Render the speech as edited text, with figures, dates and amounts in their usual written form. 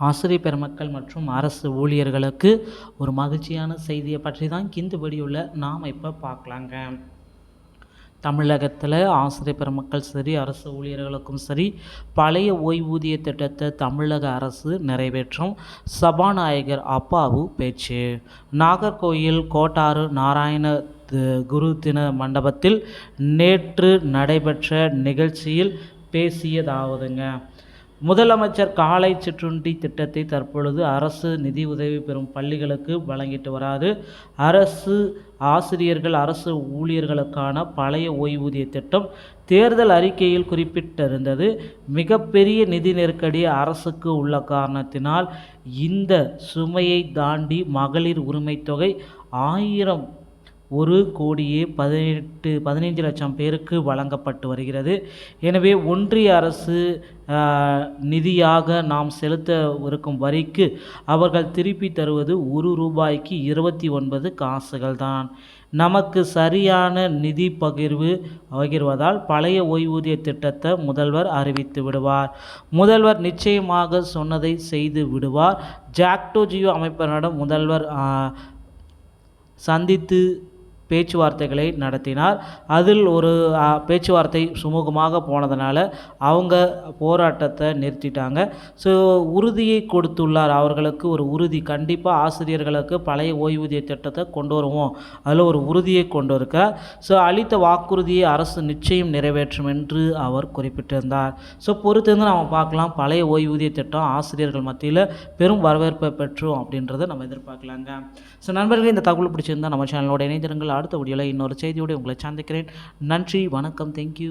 ஆசிரியர் பெருமக்கள் மற்றும் அரசு ஊழியர்களுக்கு ஒரு மகிழ்ச்சியான செய்தியை பற்றி தான் இந்த வீடியோவில் நாம் இப்போ பார்க்கலாங்க. தமிழகத்தில் ஆசிரியர் பெருமக்கள் சரி, அரசு ஊழியர்களுக்கும் சரி, பழைய ஓய்வூதிய திட்டத்தை தமிழக அரசு நிறைவேற்றும். சபாநாயகர் அப்பாவு பேச்சு. நாகர்கோயில் கோட்டாறு நாராயண குரு தின மண்டபத்தில் நேற்று நடைபெற்ற நிகழ்ச்சியில் பேசியதாவதுங்க. முதலமைச்சர் காலை சிற்றுண்டி திட்டத்தை தற்பொழுது அரசு நிதி உதவி பெறும் பள்ளிகளுக்கு வழங்கிட்டு வராது. அரசு ஆசிரியர்கள், அரசு ஊழியர்களுக்கான பழைய ஓய்வூதிய திட்டம் தேர்தல் அறிக்கையில் குறிப்பிட்டிருந்தது. மிகப்பெரிய நிதி நெருக்கடி அரசுக்கு உள்ள காரணத்தினால் இந்த சுமையை தாண்டி மகளிர் உரிமை தொகை 1,18,15 லட்சம் பேருக்கு வழங்கப்பட்டு வருகிறது. எனவே ஒன்றிய அரசு நிதியாக நாம் செலுத்த இருக்கும் வரிக்கு அவர்கள் திருப்பி தருவது ரூபாய்க்கு 29 காசுகள் தான். நமக்கு சரியான நிதி பகிர்வதால் பழைய ஓய்வூதிய திட்டத்தை முதல்வர் அறிவித்து விடுவார். முதல்வர் நிச்சயமாக சொன்னதை செய்து விடுவார். ஜாக்டோ ஜியோ அமைப்பினரிடம் முதல்வர் சந்தித்து பேச்சுவார்த்தைகளை நடத்தினார். அதில் ஒரு பேச்சுவார்த்தை சுமூகமாக போனதுனால அவங்க போராட்டத்தை நிறுத்திட்டாங்க. ஸோ உறுதியை கொடுத்துள்ளார். அவர்களுக்கு ஒரு உறுதி, கண்டிப்பாக ஆசிரியர்களுக்கு பழைய ஓய்வூதிய திட்டத்தை கொண்டு வருவோம், அதில் ஒரு உறுதியை கொண்டு இருக்கார். ஸோ அளித்த வாக்குறுதியை அரசு நிச்சயம் நிறைவேற்றும் என்று அவர் குறிப்பிட்டிருந்தார். ஸோ பொறுத்திருந்து நம்ம பார்க்கலாம், பழைய ஓய்வூதிய திட்டம் ஆசிரியர்கள் மத்தியில் பெரும் வரவேற்பை பெற்றோம் அப்படின்றத நம்ம எதிர்பார்க்கலாங்க. ஸோ நண்பர்களே, இந்த தகவல் பிடிச்சிருந்தால் நம்ம சேனலோட இணைந்திருங்கள். அடுத்த வீடியோவில் இன்னொரு செய்தியோடு உங்களை சந்திக்கிறேன். நன்றி, வணக்கம், தேங்க்யூ.